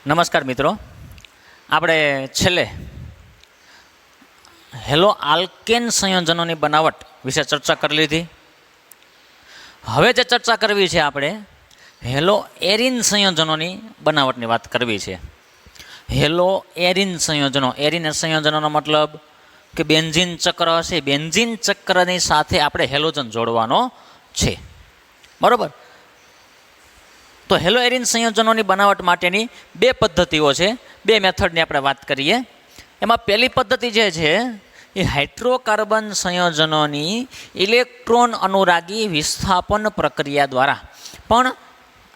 નમસ્કાર મિત્રો, આપણે છેલ્લે હેલો આલ્કેન સંયોજનોની બનાવટ વિશે ચર્ચા કરી લીધી. હવે જે ચર્ચા કરવી છે આપણે હેલો એરિન સંયોજનોની બનાવટની વાત કરવી છે. હેલો એરિન સંયોજનો, એરિન સંયોજનોનો મતલબ કે બેન્ઝીન ચક્ર હશે, બેન્ઝીન ચક્રની સાથે આપણે હેલોજન જોડવાનો છે, બરાબર. તો હેલો એરિન સંયોજનોની બનાવટ માટેની બે પદ્ધતિઓ છે, બે મેથડની આપણે વાત કરીએ. એમાં પહેલી પદ્ધતિ જે છે એ હાઇડ્રોકાર્બન સંયોજનોની ઇલેક્ટ્રોન અનુરાગી વિસ્થાપન પ્રક્રિયા દ્વારા. પણ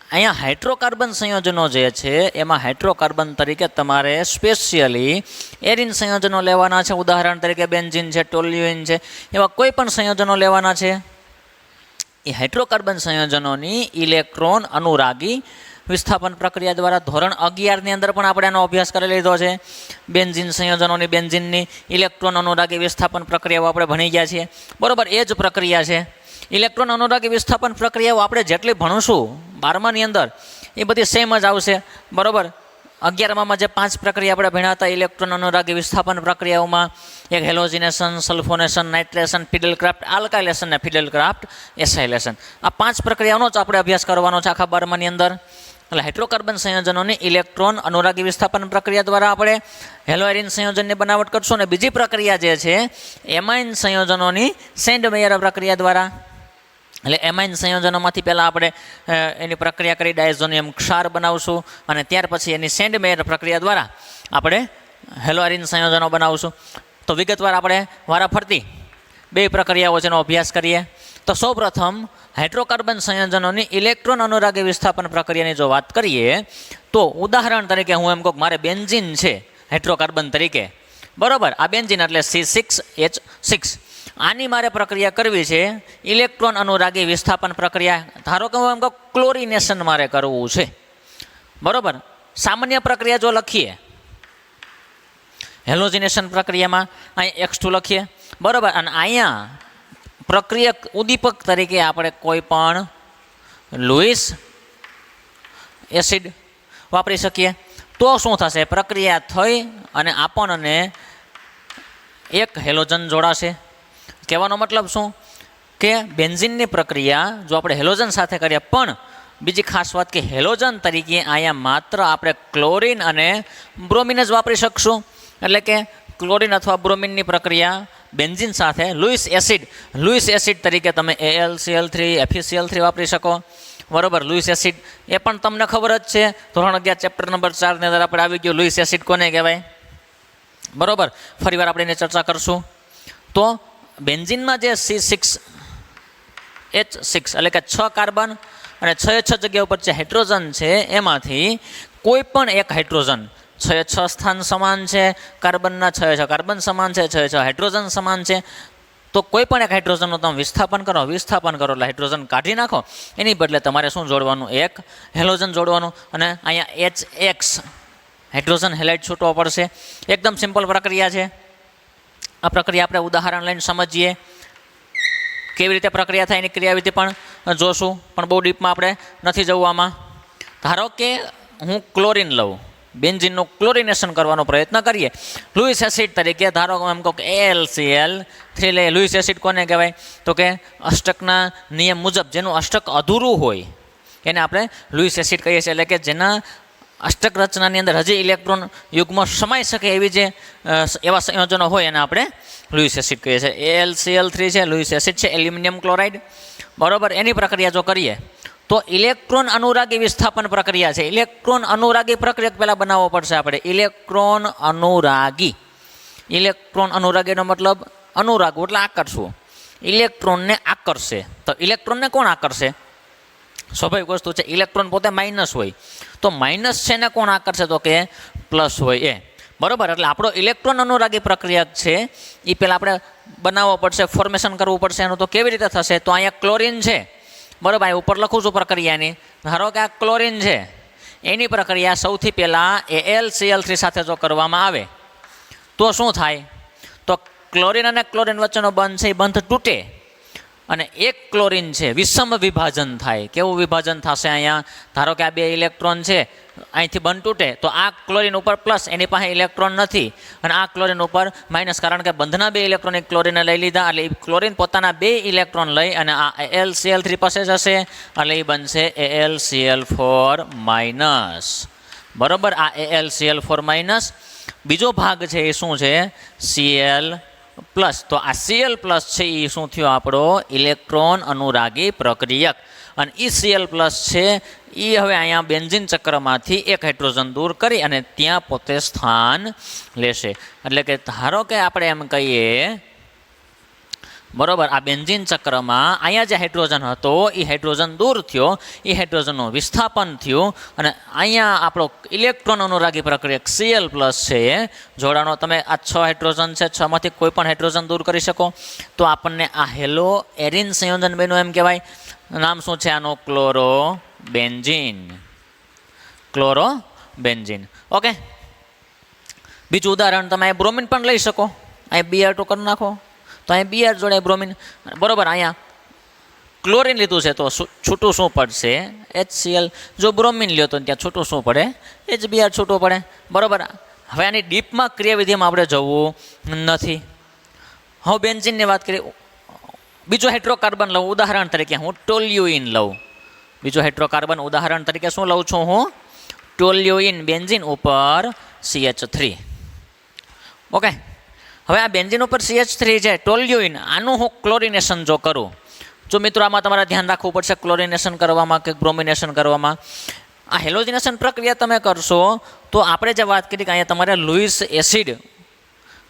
અહીંયા હાઇડ્રોકાર્બન સંયોજનો જે છે એમાં હાઇડ્રોકાર્બન તરીકે તમારે સ્પેશિયલી એરિન સંયોજનો લેવાના છે. ઉદાહરણ તરીકે બેન્ઝીન છે, ટોલ્યુઇન છે, એવા કોઈ પણ સંયોજનો લેવાના છે. એ હાઇડ્રોકાર્બન સંયોજનોની ઇલેક્ટ્રોન અનુરાગી વિસ્થાપન પ્રક્રિયા દ્વારા ધોરણ 11ની અંદર પણ આપણે એનો અભ્યાસ કરી લીધો છે. બેન્ઝીન સંયોજનોની બેન્ઝીનની ઇલેક્ટ્રોન અનુરાગી વિસ્થાપન પ્રક્રિયાઓ આપણે ભણી ગયા છીએ, બરાબર. એ જ પ્રક્રિયા છે. ઇલેક્ટ્રોન અનુરાગી વિસ્થાપન પ્રક્રિયાઓ આપણે જેટલી ભણશું 12માની અંદર એ બધી સેમ જ આવશે, બરાબર. 11મામાં જે 5 પ્રક્રિયા આપણે ભણ્યા હતા ઇલેક્ટ્રોન અનુરાગી વિસ્થાપન પ્રક્રિયાઓમાં, એક હેલોજિનેશન, સલ્ફોનેશન, નાઇટ્રેશન, ફિડલક્રાફ્ટ આલ્કાઇલેશન અને ફિડલક્રાફ્ટ એસાઇલેશન. આ 5 પ્રક્રિયાઓનો જ આપણે અભ્યાસ કરવાનો છે આખા 12માની અંદર. એટલે હાઇડ્રોકાર્બન સંયોજનોની ઇલેક્ટ્રોન અનુરાગી વિસ્થાપન પ્રક્રિયા દ્વારા આપણે હેલો એરિન સંયોજનની બનાવટ કરશું. અને બીજી પ્રક્રિયા જે છે એમાઇન સંયોજનોની સેન્ડમેયર પ્રક્રિયા દ્વારા. એટલે એમાઇન સંયોજનોમાંથી પહેલાં આપણે એની પ્રક્રિયા કરી ડાયઝોનિયમ ક્ષાર બનાવશું અને ત્યાર પછી એની સેન્ડમેયર પ્રક્રિયા દ્વારા આપણે હેલો એરિન સંયોજનો બનાવશું. તો વિગતવાર આપણે વારાફરતી બે પ્રક્રિયાઓ જેનો અભ્યાસ કરીએ. તો સૌપ્રથમ હાઇડ્રોકાર્બન સંયોજનોની ઇલેક્ટ્રોન અનુરાગી વિસ્થાપન પ્રક્રિયાની જો વાત કરીએ તો ઉદાહરણ તરીકે હું એમ કહું મારે બેન્ઝીન છે હાઇડ્રોકાર્બન તરીકે, બરાબર. આ બેન્ઝીન એટલે C6H6. આની મારે પ્રક્રિયા કરવી છે ઇલેક્ટ્રોન અનુરાગી વિસ્થાપન પ્રક્રિયા. ધારો કે હું એમ કહું ક્લોરિનેશન મારે કરવું છે, બરાબર. સામાન્ય પ્રક્રિયા જો લખીએ હેલોજિનેશન પ્રક્રિયામાં અહીં X2 લખીએ, બરાબર. અને અહીંયા પ્રક્રિયક ઉદ્દીપક તરીકે આપણે કોઈ પણ લુઈસ એસિડ વાપરી શકીએ. તો શું થશે, પ્રક્રિયા થઈ અને આપણને એક હેલોજન જોડાશે. કહેવાનો મતલબ શું કે બેન્ઝીનની પ્રક્રિયા જો આપણે હેલોજન સાથે કરીએ, પણ બીજી ખાસ વાત કે હેલોજન તરીકે અહીંયા માત્ર આપણે ક્લોરિન અને બ્રોમિન જ વાપરી શકશું. એટલે કે ક્લોરિન અથવા બ્રોમિનની પ્રક્રિયા બેન્ઝીન સાથે લુઈસ એસિડ તરીકે તમે AlCl3, FeCl3 વાપરી શકો, બરાબર. લુઈસ એસિડ એ પણ તમને ખબર જ છે, ધોરણ 11 ચેપ્ટર નંબર 4 ની અંદર આપણે આવી ગયું લુઈસ એસિડ કોને કહેવાય, બરાબર. ફરીવાર આપણે એની ચર્ચા કરશું. તો બેન્ઝીનમાં જે C6H6 એટલે કે 6 કાર્બન અને 6 જગ્યા ઉપર જે હાઇડ્રોજન છે એમાંથી કોઈ પણ એક હાઇડ્રોજન 6 સ્થાન સમાન છે, કાર્બનના 6 કાર્બન સમાન છે, 6 હાઇડ્રોજન સમાન છે. તો કોઈ પણ એક હાઇડ્રોજનનું તમે વિસ્થાપન કરો એટલે હાઇડ્રોજન કાઢી નાખો. એની બદલે તમારે શું જોડવાનું, એક હેલોજન જોડવાનું. અને અહીંયા HX હાઇડ્રોજન હેલાઇડ છૂટવો પડશે. એકદમ સિમ્પલ પ્રક્રિયા છે. આ પ્રક્રિયા આપણે ઉદાહરણ લઈને સમજીએ કેવી રીતે પ્રક્રિયા થાય, એની ક્રિયાવિધિ પણ જોશું, પણ બહુ ડીપમાં આપણે નથી જવું આમાં. ધારો કે હું ક્લોરિન લઉં, બેન્ઝીનનું ક્લોરિનેશન કરવાનો પ્રયત્ન કરીએ લુઈસ એસિડ તરીકે. ધારો કે એમ કહું કે AlCl3 લે. લુઈસ એસિડ કોને કહેવાય તો કે અષ્ટકના નિયમ મુજબ જેનું અષ્ટક અધૂરું હોય એને આપણે લુઈસ એસિડ કહીએ છીએ. એટલે કે જેના અષ્ટક રચનાની અંદર હજી ઇલેક્ટ્રોન યુગ્મ સમાઈ શકે એવા સંયોજનો હોય એને આપણે લુઈસ એસિડ કહીએ છીએ. AlCl3 છે, લુઈસ એસિડ છે, એલ્યુમિનિયમ ક્લોરાઇડ, બરાબર. એની પ્રક્રિયા જો કરીએ તો ઇલેક્ટ્રોન અનુરાગી વિસ્થાપન પ્રક્રિયા છે. ઇલેક્ટ્રોન અનુરાગી પ્રક્રિયા પહેલાં બનાવવો પડશે આપણે. ઇલેક્ટ્રોન અનુરાગીનો મતલબ અનુરાગવું એટલે આકર્ષવું. ઇલેક્ટ્રોનને આકર્ષે. તો ઇલેક્ટ્રોનને કોણ આકર્ષે? સ્વાભાવિક વસ્તુ છે, ઇલેક્ટ્રોન પોતે માઇનસ હોય તો માઇનસ છે ને કોણ આકર્ષે તો કે પ્લસ હોય એ, બરાબર. એટલે આપણો ઇલેક્ટ્રોન અનુરાગી પ્રક્રિયા છે એ પહેલાં આપણે બનાવવો પડશે, ફોર્મેશન કરવું પડશે એનું. તો કેવી રીતે થશે, તો અહીંયા ક્લોરિન છે, બરાબર. અહીં ઉપર લખું છું પ્રક્રિયાની. ધારો કે આ ક્લોરિન છે, એની પ્રક્રિયા સૌથી પહેલાં AlCl3 સાથે જો કરવામાં આવે તો શું થાય, તો ક્લોરિન અને ક્લોરિન વચ્ચેનો બંધ છે એ બંધ તૂટે અને એક ક્લોરીન છે વિષમ વિભાજન થાય. કેવું વિભાજન થશે અહીંયા? ધારો કે આ બે ઇલેક્ટ્રોન છે, અહીંથી બંધ તૂટે તો આ ક્લોરીન ઉપર પ્લસ, એની પાસે ઇલેક્ટ્રોન નથી, અને આ ક્લોરીન ઉપર માઇનસ, કારણ કે બંધના બે ઇલેક્ટ્રોન એક ક્લોરીને લઈ લીધા, એટલે એ ક્લોરીન પોતાના બે ઇલેક્ટ્રોન લઈ અને આ AlCl3 પાસે જશે, એટલે એ બનશે AlCl4 માઇનસ. બરોબર, આ AlCl4 માઇનસ. બીજો ભાગ છે એ શું છે? Cl plus. તો આ Cl પ્લસ છે એ શું થયો? આપણો ઇલેક્ટ્રોન અનુરાગી પ્રક્રિયક. અને એ Cl પ્લસ છે એ હવે અહીંયા બેન્ઝીન ચક્રમાંથી એક હાઇડ્રોજન દૂર કરી અને ત્યાં પોતે સ્થાન લેશે. એટલે કે ધારો કે આપણે એમ કહીએ, બરોબર, આ બેન્ઝીન ચક્રમાં અહીંયા જે હાઇડ્રોજન હતો એ હાઇડ્રોજન દૂર થયો, એ હાઇડ્રોજનનું વિસ્થાપન થયું, અને અહીંયા આપણો ઇલેક્ટ્રોન અનુરાગી પ્રક્રિયક Cl પ્લસ છે એ જોડાણો. તમે આ 6 હાઇડ્રોજન છે, 6 માંથી કોઈ પણ હાઇડ્રોજન દૂર કરી શકો તો આપણને આ હેલો એરિન સંયોજન બન્યું એમ કહેવાય. નામ શું છે આનું? ક્લોરોબેન્ઝીન. ક્લોરોબેન્ઝીન. ઓકે, બીજું ઉદાહરણ તમે બ્રોમિન પણ લઈ શકો. અહીં Br2 કરી નાખો તો અહીં Br જોડે બ્રોમિન. બરોબર, અહીંયા ક્લોરીન લીધું છે તો છૂટું શું પડશે? HCl. જો બ્રોમિન લ્યો તો ત્યાં છૂટું શું પડે? HBr છૂટું પડે. બરોબર, હવે આની ડીપમાં ક્રિયાવિધિમાં આપણે જવું નથી. હવે બેન્ઝીનની વાત કરીએ. બીજો હાઇડ્રોકાર્બન લઉં ઉદાહરણ તરીકે, હું ટોલ્યુઇન લઉં. બીજો હાઇડ્રોકાર્બન ઉદાહરણ તરીકે શું લઉં છું હું? ટોલ્યુઇન. બેન્ઝીન ઉપર CH3. ઓકે, હવે આ બેન્ઝીન ઉપર CH3 છે, ટોલ્યુઇન, આનું હું ક્લોરિનેશન જો કરું, જો મિત્રો આમાં તમારે ધ્યાન રાખવું પડશે ક્લોરિનેશન કરવામાં કે બ્રોમિનેશન કરવામાં. આ હેલોજિનેશન પ્રક્રિયા તમે કરશો તો આપણે જે વાત કરી કે અહીંયા તમારે લુઇસ એસિડ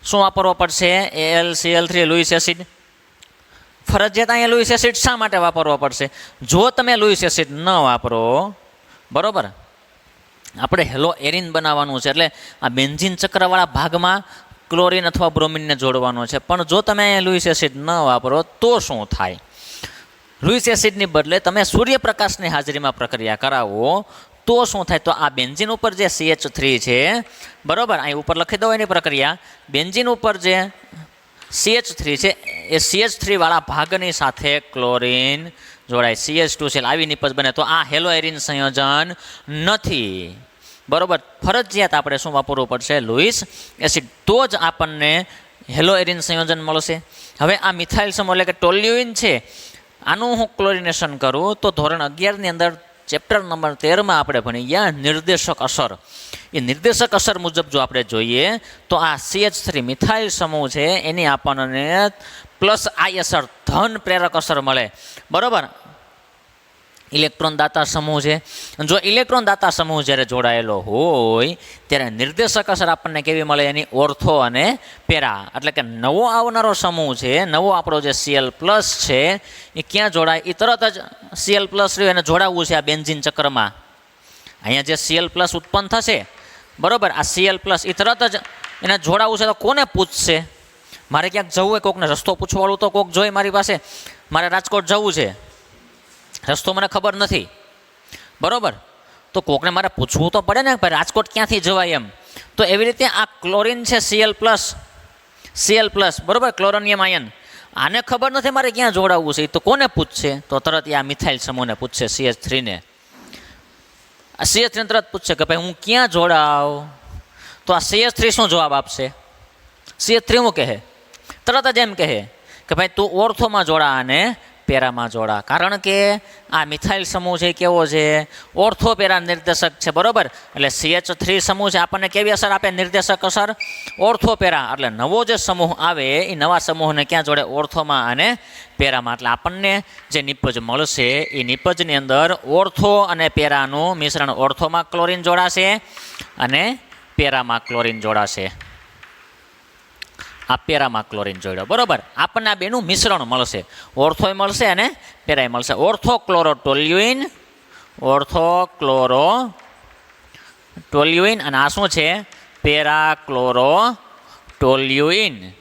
શું વાપરવો પડશે? AlCl3 Louis acid. ફરજિયાત અહીંયા લુઇસ એસિડ શા માટે વાપરવો પડશે? જો તમે લુઇસ એસિડ ન વાપરો, બરોબર, આપણે હેલો એરિન બનાવવાનું છે, એટલે આ બેન્ઝીન ચક્રવાળા ભાગમાં ક્લોરીન અથવા બ્રોમિનને જોડવાનો છે. પણ જો તમે અહીંયા લુઇસ એસિડ ન વાપરો તો શું થાય? લુઇસ એસિડની બદલે તમે સૂર્યપ્રકાશની હાજરીમાં પ્રક્રિયા કરાવો તો શું થાય? તો આ બેન્ઝીન ઉપર જે CH3 છે, બરોબર, અહીં ઉપર લખી દો એની પ્રક્રિયા. બેન્ઝીન ઉપર જે CH3 છે એ CH3 વાળા ભાગની સાથે ક્લોરીન જોડાય, CH2 છે, આવી નિપજ બને. તો આ હેલો એરિન સંયોજન નથી. બરોબર, ફરજિયાત આપણે શું વાપરવું પડશે? Lewis acid. તો જ આપણને હેલો એરિન સંયોજન મળશે. હવે આ મિથાઇલ સમૂહ એટલે કે ટોલ્યુઇન છે, આનું હું ક્લોરિનેશન કરું તો ધોરણ 11ની અંદર ચેપ્ટર નંબર 13માં આપણે ભણી ગયા નિર્દેશક અસર. એ નિર્દેશક અસર મુજબ જો આપણે જોઈએ તો આ CH3 મિથાઇલ સમૂહ છે એની આપણને પ્લસ I અસર, ધન પ્રેરક અસર મળે. બરોબર, ઇલેક્ટ્રોન દાતા સમૂહ છે. જો ઇલેક્ટ્રોન દાતા સમૂહ જ્યારે જોડાયેલો હોય ત્યારે નિર્દેશક અસર આપણને કેવી મળે? એની ઓર્થો અને પેરા. એટલે કે નવો આવનારો સમૂહ છે, નવો આપણો જે Cl પ્લસ છે એ ક્યાં જોડાય? એ તરત જ Cl પ્લસ રહ્યું એને જોડાવવું છે આ બેન્ઝીન ચક્રમાં. અહીંયા જે Cl પ્લસ ઉત્પન્ન થશે, બરોબર, આ Cl પ્લસ એ તરત જ એને જોડાવવું છે. તો કોને પૂછશે? મારે ક્યાંક જવું હોય, કોકને રસ્તો પૂછવાળું તો કોક જોઈએ મારી પાસે. મારે રાજકોટ જવું છે, રસ્તો મને ખબર નથી, બરોબર, તો કોકને મારે પૂછવું તો પડે ને ભાઈ રાજકોટ ક્યાંથી જવાય એમ. તો એવી રીતે આ ક્લોરીન છે Cl પ્લસ, બરોબર, ક્લોરોનિયમ આયન, આને ખબર નથી મારે ક્યાં જોડાવવું છે, તો કોને પૂછશે? તો તરત આ મિથાઇલ સમૂહને પૂછશે, CH3 ને. આ CH3 તરત પૂછશે કે ભાઈ હું ક્યાં જોડાવ? તો આ CH3 શું જવાબ આપશે? CH3 શું કહે? તરત જ એમ કહે કે ભાઈ તું ઓર્થોમાં જોડા અને પેરામાં જોડા. કારણ કે આ મિથાઇલ સમૂહ છે કેવો છે? ઓર્થો પેરા નિર્દેશક છે, બરોબર. એટલે CH3 સમૂહ છે આપણને કેવી અસર આપે? નિર્દેશક અસર ઓર્થો પેરા. એટલે નવો જે સમૂહ આવે એ નવા સમૂહને ક્યાં જોડે? ઓર્થોમાં અને પેરામાં. એટલે આપણને જે નિપજ મળશે એ નિપજની અંદર ઓર્થો અને પેરાનું મિશ્રણ. ઓર્થોમાં ક્લોરીન જોડાશે અને પેરામાં ક્લોરીન જોડાશે. આ પેરામાં ક્લોરીન જોડ્યો, બરોબર. આપણને આ બેનું મિશ્રણ મળશે, ઓર્થોય મળશે અને પેરાય મળશે. ઓર્થોક્લોરોટોલ્યુઇન અને આ શું છે? પેરાક્લોરોટોલ્યુઇન.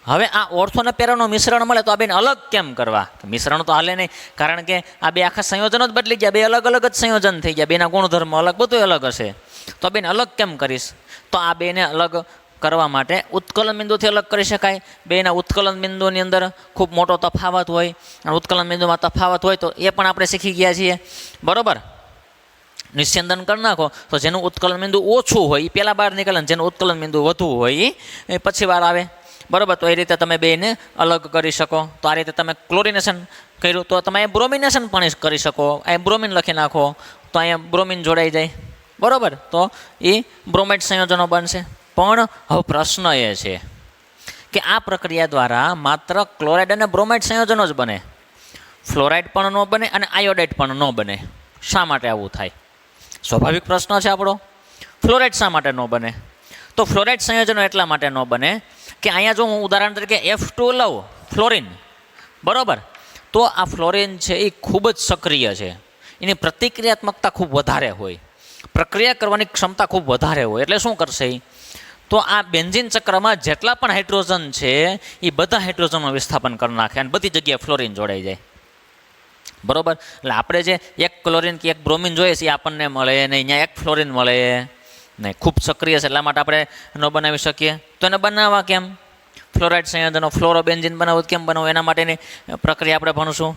હવે આ ઓર્થો અને પેરાનું મિશ્રણ મળે તો આ બેને અલગ કેમ કરવા? મિશ્રણ તો હાલે નહીં, કારણ કે આ બે આખા સંયોજનો જ બદલી ગયા, બે અલગ અલગ જ સંયોજન થઈ ગયા, બેના ગુણધર્મ અલગ, બધું અલગ હશે. તો આ બેને અલગ કેમ કરીશ? તો આ બેને અલગ કરવા માટે ઉત્કલન બિંદુથી અલગ કરી શકાય. બેના ઉત્કલન બિંદુની અંદર ખૂબ મોટો તફાવત હોય અને ઉત્કલન બિંદુમાં તફાવત હોય તો એ પણ આપણે શીખી ગયા છીએ. બરાબર, નિસ્યંદન કરી નાખો તો જેનું ઉત્કલન બિંદુ ઓછું હોય એ પહેલાં બહાર નીકળે, જેનું ઉત્કલન બિંદુ વધુ હોય એ પછી વાર આવે. બરાબર, તો એ રીતે તમે બેને અલગ કરી શકો. તો આ રીતે તમે ક્લોરિનેશન કર્યું તો તમે બ્રોમિનેશન પણ કરી શકો. અહીં બ્રોમિન લખી નાખો તો અહીંયા બ્રોમિન જોડાઈ જાય. બરાબર, તો એ બ્રોમાઇડ સંયોજનો બનશે. પણ હવે પ્રશ્ન એ છે કે આ પ્રક્રિયા દ્વારા માત્ર ક્લોરાઇડ અને બ્રોમાઇડ સંયોજનો જ બને, ફ્લોરાઇડ પણ ન બને અને આયોડાઇડ પણ ન બને. શા માટે આવું થાય? સ્વાભાવિક પ્રશ્ન છે આપણો. ફ્લોરાઇડ શા માટે ન બને? તો ફ્લોરાઇડ સંયોજનો એટલા માટે ન બને કે અહીંયા જો હું ઉદાહરણ તરીકે F2 લઉં, ફ્લોરિન, બરાબર, તો આ ફ્લોરિન છે એ ખૂબ જ સક્રિય છે, એની પ્રતિક્રિયાત્મકતા ખૂબ વધારે હોય, પ્રક્રિયા કરવાની ક્ષમતા ખૂબ વધારે હોય. એટલે શું કરશે? તો આ બેન્ઝીન ચક્રમાં જેટલા પણ હાઇડ્રોજન છે એ બધા હાઇડ્રોજનનું વિસ્થાપન કરી નાખે અને બધી જગ્યાએ ફ્લોરિન જોડાઈ જાય. બરાબર, એટલે આપણે જે એક ક્લોરિન કે એક બ્રોમિન જોઈએ છે એ આપણને મળે નહીં, અહીંયા એક ફ્લોરિન મળે નહીં. ખૂબ સક્રિય છે એટલા માટે આપણે ન બનાવી શકીએ. તો એને બનાવવા કેમ? ફ્લોરાઇડ સંયોજનો, ફ્લોરોબેન્ઝીન બનાવવું કેમ બનાવવું, એના માટેની પ્રક્રિયા આપણે ભણશું.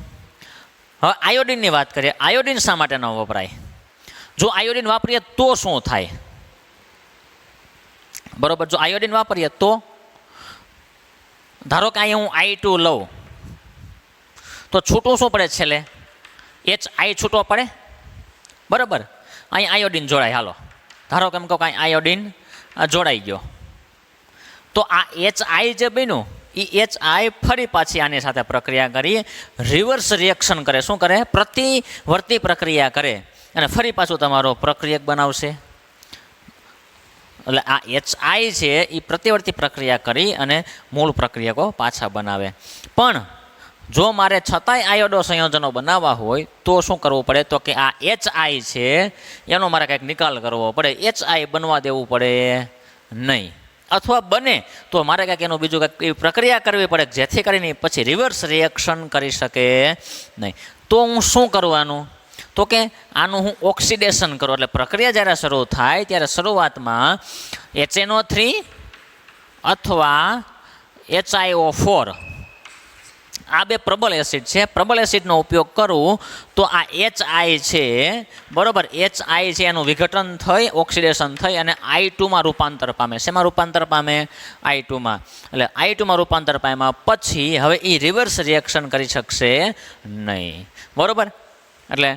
હવે આયોડિનની વાત કરીએ. આયોડિન શા માટે ન વપરાય? જો આયોડિન વાપરીએ તો શું થાય? બરાબર, જો આયોડિન વાપરીએ તો ધારો કે અહીંયા હું I2 લઉં તો છૂટું શું પડે? છેલ્લે HI છૂટો પડે. બરાબર, અહીં આયોડિન જોડાય. હાલો ધારો કે એમ કહો કાંઈ આયોડિન જોડાઈ ગયો તો આ HI જે બન્યું એ HI ફરી પાછી આની સાથે પ્રક્રિયા કરી રિવર્સ રિએક્શન કરે. શું કરે? પ્રતિવર્તી પ્રક્રિયા કરે અને ફરી પાછું તમારો પ્રક્રિયક બનાવશે. એટલે આ HI છે એ પ્રતિવર્તી પ્રક્રિયા કરી અને મૂળ પ્રક્રિયકો પાછા બનાવે. પણ જો મારે છતાંય આયોડો સંયોજનો બનાવવા હોય તો શું કરવું પડે? તો કે આ HI છે એનો મારે કંઈક નિકાલ કરવો પડે. HI બનવા દેવું પડે નહીં, અથવા બને તો મારે કંઈક એનું બીજું કંઈક એવી પ્રક્રિયા કરવી પડે જેથી કરીને પછી રિવર્સ રિએક્શન કરી શકે નહીં. તો હું શું કરવાનું? તો કે આનું હું ઓક્સિડેશન કરું. એટલે પ્રક્રિયા જ્યારે શરૂ થાય ત્યારે શરૂઆતમાં HNO3 અથવા HiO4 આ બે પ્રબળ એસિડ છે. પ્રબળ એસિડનો ઉપયોગ કરું તો આ HI છે, બરાબર, HI છે એનું વિઘટન થઈ ઓક્સિડેશન થઈ અને I2માં રૂપાંતર પામે. શેમાં રૂપાંતર પામે? I2માં. એટલે I2માં રૂપાંતર પામ્યા પછી હવે એ રિવર્સ રિએક્શન કરી શકશે નહીં. બરાબર, એટલે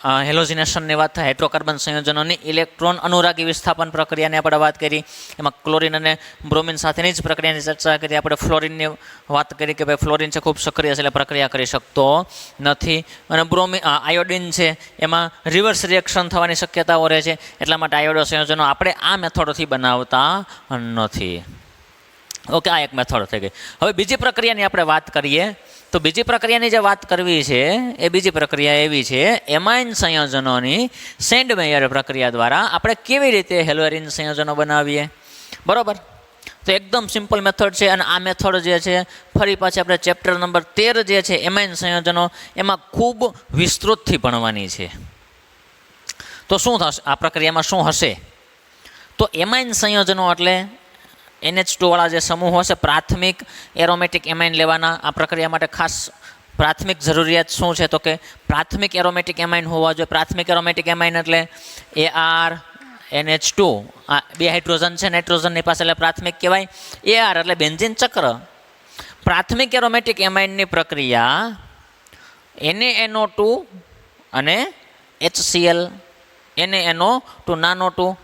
હેલોજિનેશનની વાત થાય. હાઇડ્રોકાર્બન સંયોજનોની ઇલેક્ટ્રોન અનુરાગી વિસ્થાપન પ્રક્રિયાની આપણે વાત કરી. એમાં ક્લોરિન અને બ્રોમિન સાથેની જ પ્રક્રિયાની ચર્ચા કરી. આપણે ફ્લોરિનની વાત કરી કે ભાઈ ફ્લોરિન છે ખૂબ સક્રિય છે એટલે પ્રક્રિયા કરી શકતો નથી. અને આયોડિન છે એમાં રિવર્સ રિએક્શન થવાની શક્યતાઓ રહે છે. એટલા માટે આયોડો સંયોજનો આપણે આ મેથોડથી બનાવતા નથી. ઓકે, આ એક મેથડ થઈ ગઈ. હવે બીજી પ્રક્રિયાની આપણે વાત કરીએ તો બીજી પ્રક્રિયાની જે વાત કરવી છે એ બીજી પ્રક્રિયા એવી છે એમાઇન સંયોજનોની સેન્ડમેયર પ્રક્રિયા દ્વારા આપણે કેવી રીતે હેલોએરિન સંયોજનો બનાવીએ. બરાબર, તો એકદમ સિમ્પલ મેથડ છે અને આ મેથડ જે છે ફરી પાછી આપણે ચેપ્ટર નંબર 13 જે છે એમાઇન સંયોજનો એમાં ખૂબ વિસ્તૃતથી ભણવાની છે. તો શું થશે આ પ્રક્રિયામાં? શું હશે? તો એમાઇન સંયોજનો એટલે NH2 વાળા જે સમૂહો હશે પ્રાથમિક એરોમેટિક એમાઇન લેવાના. આ પ્રક્રિયા માટે ખાસ પ્રાથમિક જરૂરિયાત શું છે? તો કે પ્રાથમિક એરોમેટિક એમાઇન હોવા જોઈએ. પ્રાથમિક એરોમેટિક એમાઇન એટલે AR NH2 આ બે હાઇડ્રોજન છે નાઇટ્રોજનની પાસે એટલે પ્રાથમિક કહેવાય. AR એટલે બેન્ઝીન ચક્ર. પ્રાથમિક એરોમેટિક એમાઇનની પ્રક્રિયા NaNO2 અને HCl, NaNO2 નાનો 2,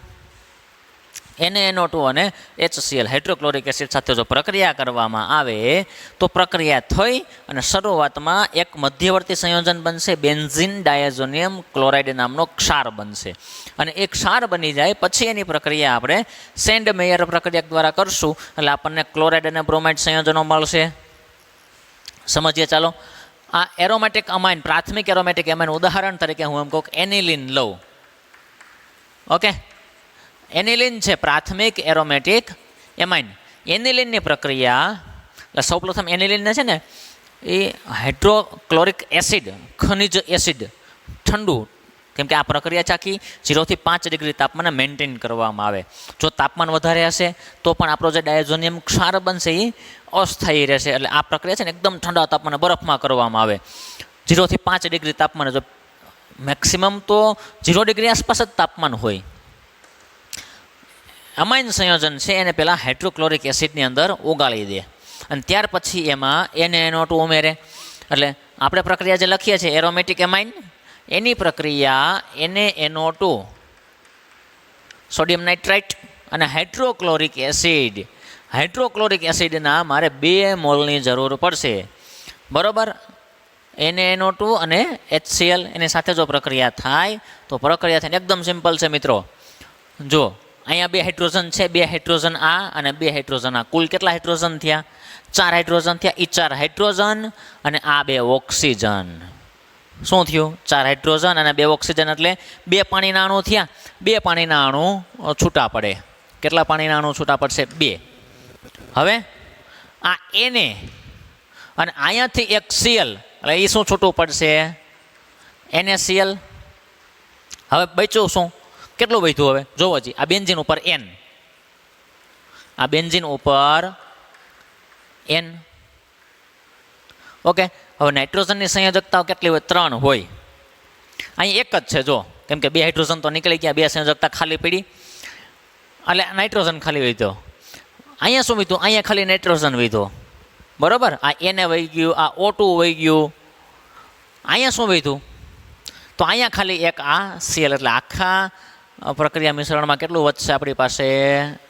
NaNO2 અને HCl હાઇડ્રોક્લોરિક એસિડ સાથે જો પ્રક્રિયા કરવામાં આવે તો પ્રક્રિયા થઈ અને શરૂઆતમાં એક મધ્યવર્તી સંયોજન બનશે. બેન્ઝીન ડાયઝોનિયમ ક્લોરાઇડ નામનો ક્ષાર બનશે અને એ ક્ષાર બની જાય પછી એની પ્રક્રિયા આપણે સેન્ડમેયર પ્રક્રિયા દ્વારા કરશું એટલે આપણને ક્લોરાઇડ અને બ્રોમાઇડ સંયોજનો મળશે. સમજીએ ચાલો. આ એરોમેટિક અમાઇન, પ્રાથમિક એરોમેટિક અમાઇન, ઉદાહરણ તરીકે હું એમ કહું કે એનિલિન લઉં. ઓકે, એનિલિન છે પ્રાથમિક એરોમેટિક એમાઇન. એનિલિનની પ્રક્રિયા એટલે સૌપ્રથમ એનિલિનને છે ને એ હાઇડ્રોક્લોરિક એસિડ, ખનિજ એસિડ ઠંડુ કેમ કે આ પ્રક્રિયા છે આખી 0 થી 5 ડિગ્રી તાપમાને મેન્ટેન કરવામાં આવે. જો તાપમાન વધારે હશે તો પણ આપણો જે ડાયઝોનિયમ ક્ષાર બનશે એ અસ્થાયી રહેશે. એટલે આ પ્રક્રિયા છે ને એકદમ ઠંડા તાપમાને બરફમાં કરવામાં આવે. 0 થી 5 ડિગ્રી તાપમાને, જો મેક્સિમમ તો 0 ડિગ્રી આસપાસ જ તાપમાન હોય. અમાઇન સંયોજન છે એને પહેલાં હાઇડ્રોક્લોરિક એસિડની અંદર ઓગાળી દે અને ત્યાર પછી એમાં NaNO2 ઉમેરે. એટલે આપણે પ્રક્રિયા જે લખીએ છીએ એરોમેટિક એમાઇન, એની પ્રક્રિયા NaNO2 સોડિયમ નાઇટ્રાઇટ અને હાઇડ્રોક્લોરિક એસિડના મારે 2 મોલની જરૂર પડશે. બરાબર. NaNO2 અને HCl એની સાથે જો પ્રક્રિયા થાય તો પ્રક્રિયા થઈને એકદમ સિમ્પલ છે મિત્રો. જો અહીંયા 2 હાઇડ્રોજન છે, 2 હાઇડ્રોજન આ અને 2 હાઇડ્રોજન આ. કુલ કેટલા હાઇડ્રોજન થયા? 4 હાઇડ્રોજન થયા. એ 4 હાઇડ્રોજન અને આ 2 ઓક્સિજન. શું થયું? 4 હાઇડ્રોજન અને 2 ઓક્સિજન એટલે 2 પાણીના અણુ થયા. 2 પાણીના અણુ છૂટા પડે. કેટલા પાણીના અણુ છૂટા પડશે? 2. હવે આ Na અને અહીંયાથી એક Cl, એટલે એ શું છૂટું પડશે? NaCl. હવે બચ્યું શું? કેટલું વધ્યું? હવે જોવો જી, આ બેન્ઝીન ઉપર N, આ બેન્ઝીન ઉપર N. ઓકે. હવે નાઇટ્રોજનની સંયોજકતાઓ કેટલી હોય? 3 હોય. અહીં એક જ છે જો, કેમ કે 2 હાઇડ્રોજન તો નીકળી ગયા, 2 સંયોજકતા ખાલી પડી એટલે નાઇટ્રોજન ખાલી વધ્યો. અહીંયા શું વધ્યું? અહીંયા ખાલી નાઇટ્રોજન વધ્યો. બરાબર. આ Na વહી ગયું, આ O2 વહી ગયું. અહીંયા શું વધ્યું? તો અહીંયા ખાલી એક આ Cl. એટલે આખા પ્રક્રિયા મિશ્રણમાં કેટલું વધશે આપણી પાસે?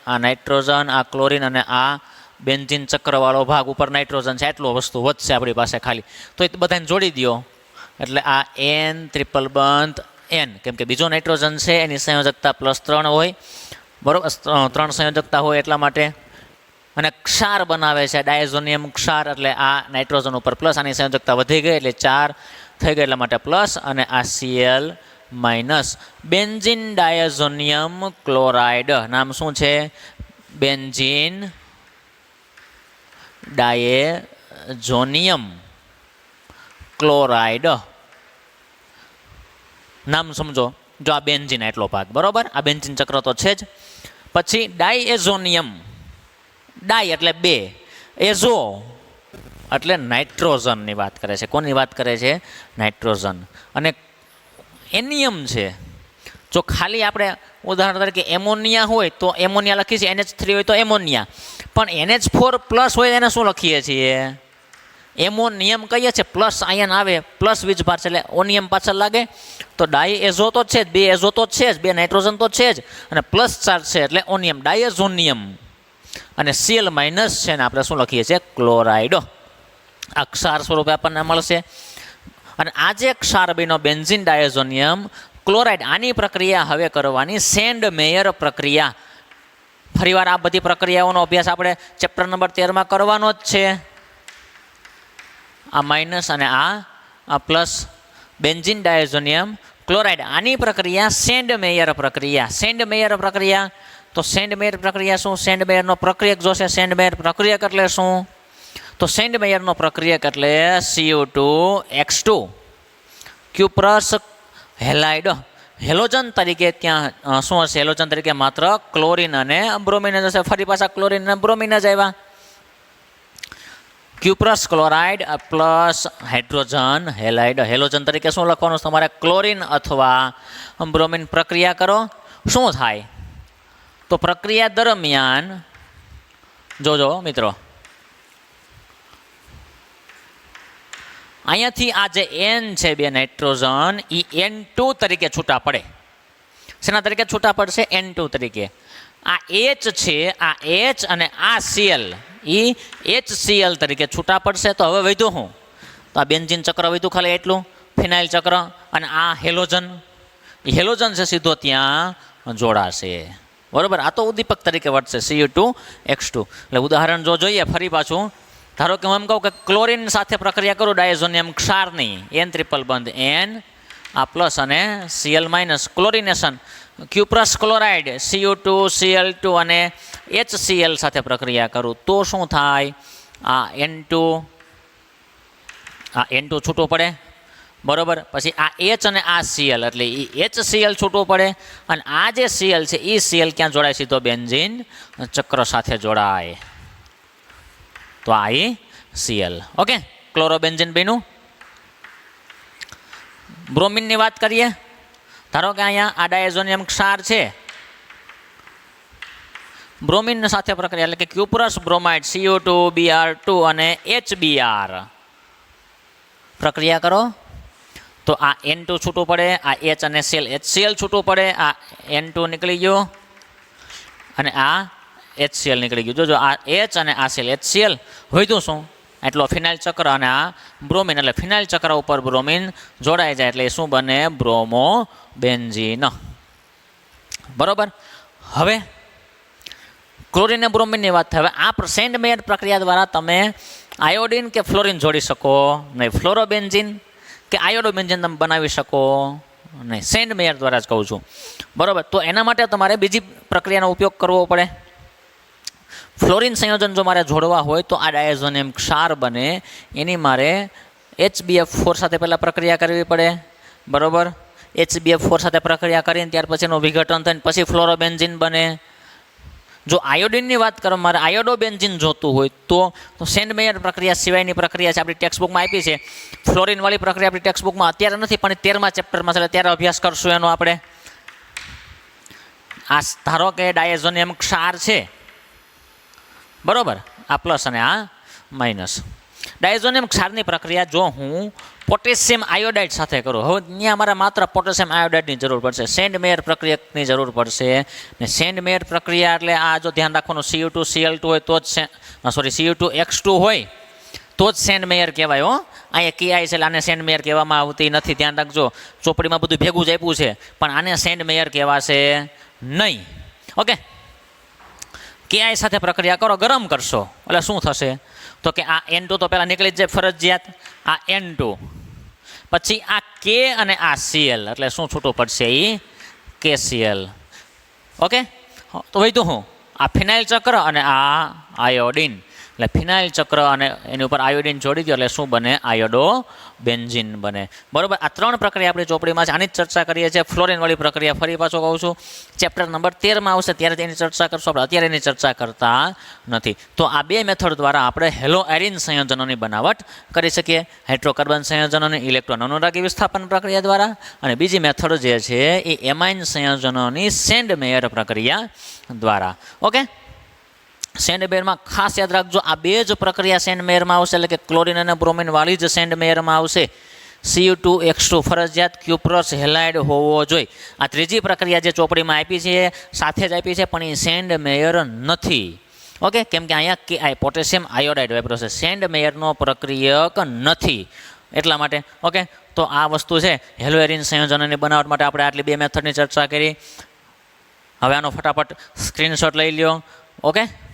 આ નાઇટ્રોજન, આ ક્લોરિન અને આ બેન્ઝીન ચક્રવાળો ભાગ ઉપર નાઇટ્રોજન છે, એટલું વસ્તુ વધશે આપણી પાસે ખાલી. તો એ બધાને જોડી દો એટલે આ N ટ્રિપલ બંધ N, કેમ કે બીજો નાઇટ્રોજન છે એની સંયોજકતા +3 હોય. બરાબર. 3 સંયોજકતા હોય એટલા માટે. અને ક્ષાર બનાવે છે ડાયઝોનિયમ ક્ષાર, એટલે આ નાઇટ્રોજન ઉપર પ્લસ, આની સંયોજકતા વધી ગઈ એટલે 4 થઈ ગઈ એટલા માટે પ્લસ, અને આ Cl minus. Benzene diazonium chloride, નામ શું છે? Benzene diazonium chloride. નામ સમજો. જો આ બેન્ઝીન એટલો ભાગ. બરાબર. આ બેન્ઝીન ચક્ર તો છે જ. પછી ડાયએઝોનિયમ, ડાય એટલે 2, એઝો એટલે નાઇટ્રોજનની વાત કરે છે. કોની વાત કરે છે? નાઇટ્રોજન. અને એનિયમ છે. જો ખાલી આપણે ઉદાહરણ તરીકે એમોનિયા હોય તો એમોનિયા લખીએ છીએ, NH3 હોય તો એમોનિયા. પણ NH4+ હોય એને શું લખીએ છીએ? એમોનિયમ કહીએ છીએ. પ્લસ આયન આવે, પ્લસ વીજભાર છે એટલે ઓનિયમ પાછળ લાગે. તો ડાયએઝો તો છે જ, 2 એઝો તો છે જ, 2 નાઇટ્રોજન તો છે જ, અને પ્લસ ચાર્જ છે એટલે ઓનિયમ, ડાયઝોનિયમ. અને Cl માઇનસ છે ને આપણે શું લખીએ છીએ? ક્લોરાઇડ. આ ક્ષાર સ્વરૂપે આપણને મળશે. અને આ જે ક્ષાર બન્યો બેન્ઝીન ડાયઝોનિયમ ક્લોરાઇડ, આની પ્રક્રિયા હવે કરવાની સેન્ડ મેયર પ્રક્રિયા. ફરીવાર આ બધી પ્રક્રિયાઓનો અભ્યાસ આપણે ચેપ્ટર નંબર 13માં કરવાનો જ છે. આ માઇનસ અને આ પ્લસ. બેન્ઝીન ડાયઝોનિયમ ક્લોરાઇડ, આની પ્રક્રિયા સેન્ડ મેયર પ્રક્રિયા. સેન્ડ મેયર પ્રક્રિયા, તો સેન્ડ મેયર પ્રક્રિયા શું? સેન્ડ મેયરનો પ્રક્રિયક જોશે. સેન્ડ મેયર પ્રક્રિયક એટલે શું? તો સેન્ડ મેયરનો પ્રક્રિયક એટલે Cu2X2 ક્યુપ્રસ હેલાઇડ. હેલોજન તરીકે ત્યાં શું હશે? હેલોજન તરીકે માત્ર ક્લોરિન અને બ્રોમિન જ હશે. ફરી પાછા ક્લોરિન અને બ્રોમિન જ આવ્યા. Cuprous chloride plus hydrogen halide. Halogen તરીકે શું લખવાનું? તમારે ક્લોરિન અથવા બ્રોમિન પ્રક્રિયા કરો. શું થાય? તો પ્રક્રિયા દરમિયાન જોજો મિત્રો, અહીંયાથી આ જે N છે 2 નાઇટ્રોજન, એ N2 તરીકે છૂટા પડે. શેના તરીકે છૂટા પડશે? N2 તરીકે. આ H છે, આ H અને આ Cl, એ HCl તરીકે છૂટા પડશે. તો હવે વધ્યું શું? તો આ બેન્ઝીન ચક્ર વધ્યું ખાલી એટલું, ફિનાઇલ ચક્ર. અને આ હેલોજન, એ હેલોજન છે સીધો ત્યાં જોડાશે. બરાબર. આ તો ઉદ્દીપક તરીકે વધશે Cu2X2. એટલે ઉદાહરણ જો જોઈએ ફરી પાછું, ધારો કે હું એમ કહું કે ક્લોરિન સાથે પ્રક્રિયા કરું ડાયઝોનિયમ ક્ષારની, N ટ્રિપલ બંધ N, આ પ્લસ અને Cl minus, chlorination cuprous chloride Cu2Cl2 અને HCl સાથે પ્રક્રિયા કરું તો શું થાય? આ N2 છૂટો પડે. બરોબર. પછી આ એચ અને આ સીએલ એટલે એ એચ સીએલ છૂટવું પડે, અને આ જે સીએલ છે એ સીએલ ક્યાં જોડાય? સીધો બેન્ઝીન ચક્ર સાથે જોડાય. તો આ એ સીએલ. ઓકે, ક્લોરોબેન્ઝીન બન્યું. બ્રોમિનની વાત કરીએ. ધારો કે અહીંયા આ ડાયઝોનિયમ ક્ષાર છે, બ્રોમિન સાથે પ્રક્રિયા એટલે કે ક્યુપ્રસ બ્રોમાઇડ CO2 Br2 અને HBr પ્રક્રિયા કરો તો આ N2 છૂટવું પડે, આ H અને Cl HCl છૂટવું પડે, આ N2 નીકળી ગયો અને આ HCl નીકળી ગયું. જોજો આ H અને આ Cl HCl વધ્યું શું? એટલો ફિનાઇલ ચક્ર અને આ બ્રોમિન એટલે ફિનાઇલ ચક્ર ઉપર બ્રોમિન જોડાઈ જાય એટલે શું બને? Bromo benzene. બરોબર. હવે ક્લોરીન અને બ્રોમિનની વાત થાય. હવે આ સેન્ડ મેયર પ્રક્રિયા દ્વારા તમે આયોડિન કે ફ્લોરિન જોડી શકો નહીં. ફ્લોરોબેન્ઝીન કે આયોડોબેન્ઝીન તમે બનાવી શકો નહીં. સેન્ડ મેયર દ્વારા જ કહું છું. બરોબર. તો એના માટે તમારે બીજી પ્રક્રિયાનો ઉપયોગ કરવો પડે. ફ્લોરિન સંયોજન જો મારે જોડવા હોય તો આ ડાયઝોનિયમ ક્ષાર બને, એની મારે HBF4 સાથે પહેલાં પ્રક્રિયા કરવી પડે. બરોબર. HBF4 સાથે પ્રક્રિયા કરીને ત્યાર પછીનું વિઘટન થઈને પછી ફ્લોરોબેન્ઝીન બને. જો આયોડિનની વાત કરો, મારે આયોડોબેન્ઝીન જોતું હોય તો સેન્ડ મેયર પ્રક્રિયા સિવાયની પ્રક્રિયા છે, આપણી ટેક્સ્ટબુકમાં આપી છે. ફ્લોરિનવાળી પ્રક્રિયા આપણી ટેક્સ્ટબુકમાં અત્યારે નથી, પણ 13મા ચેપ્ટરમાં છે, ત્યારે અભ્યાસ કરશું એનો આપણે. આ ધારો કે ડાયઝોનિયમ ક્ષાર છે, બરોબર, આ પ્લસ અને આ માઇનસ. ડાયઝોનિયમ ક્ષારની પ્રક્રિયા જો હું પોટેશિયમ આયોડાઇડ સાથે કરું, હવે ત્યાં મારે માત્ર પોટેશિયમ આયોડાઇડની જરૂર પડશે. સેન્ડ મેયર પ્રક્રિયાની જરૂર પડશે. ને સેન્ડ મેયર પ્રક્રિયા એટલે આ જો ધ્યાન રાખવાનું Cu2Cl2 હોય તો જ Cu2X2 હોય તો જ સેન્ડ મેયર કહેવાય. હો, અહીંયા KI છે આને સેન્ડ મેયર કહેવામાં આવતી નથી, ધ્યાન રાખજો. ચોપડીમાં બધું ભેગું જ આપ્યું છે, પણ આને સેન્ડ મેયર કહેવાશે નહીં. ઓકે, KI સાથે પ્રક્રિયા કરો, ગરમ કરશો એટલે શું થશે? તો કે આ N2 તો પહેલાં નીકળી જ જાય ફરજિયાત, આ N2 પછી આ K અને આ Cl એટલે શું છૂટું પડશે? એ KCl. ઓકે, તો વૈધું હું આ ફિનાઇલ ચક્ર અને આ આયોડિન એટલે ફિનાઇલ ચક્ર અને એની ઉપર આયોડિન જોડી દો એટલે શું બને? આયોડો બેન્ઝીન બને. બરોબર. આ ત્રણ પ્રક્રિયા આપણી ચોપડીમાં છે, આની જ ચર્ચા કરીએ છીએ. ફ્લોરિનવાળી પ્રક્રિયા ફરી પાછો કહું છું, ચેપ્ટર નંબર 13માં આવશે ત્યારે તેની ચર્ચા કરશું, આપણે અત્યારે એની ચર્ચા કરતા નથી. તો આ બે મેથડ દ્વારા આપણે હેલો એરિન સંયોજનોની બનાવટ કરી શકીએ. હાઇડ્રોકાર્બન સંયોજનોની ઇલેક્ટ્રોન અનુરાગી વિસ્થાપન પ્રક્રિયા દ્વારા, અને બીજી મેથડ જે છે એ એમાઇન સંયોજનોની સેન્ડ મેયર પ્રક્રિયા દ્વારા. ઓકે, સેન્ડ મેયરમાં ખાસ યાદ રાખજો, આ બે જ પ્રક્રિયા સેન્ડ મેયરમાં આવશે, એટલે કે ક્લોરિન અને બ્રોમિન વાળી જ સેન્ડ મેયરમાં આવશે. Cu2X2 ફરજિયાત ક્યુપ્રસ હેલાઇડ હોવો જોઈએ. આ ત્રીજી પ્રક્રિયા જે ચોપડીમાં આપી છે સાથે જ આપી છે, પણ એ સેન્ડ મેયર નથી. ઓકે, કેમ કે અહીંયા KI પોટેશિયમ આયોડાઇડ વાપર્યો છે, સેન્ડ મેયરનો પ્રક્રિયક નથી એટલા માટે. ઓકે, તો આ વસ્તુ છે હેલો એરિન સંયોજનોની બનાવટ માટે આપણે આટલી બે મેથડની ચર્ચા કરી. હવે આનો ફટાફટ સ્ક્રીનશોટ લઈ લ્યો. ઓકે.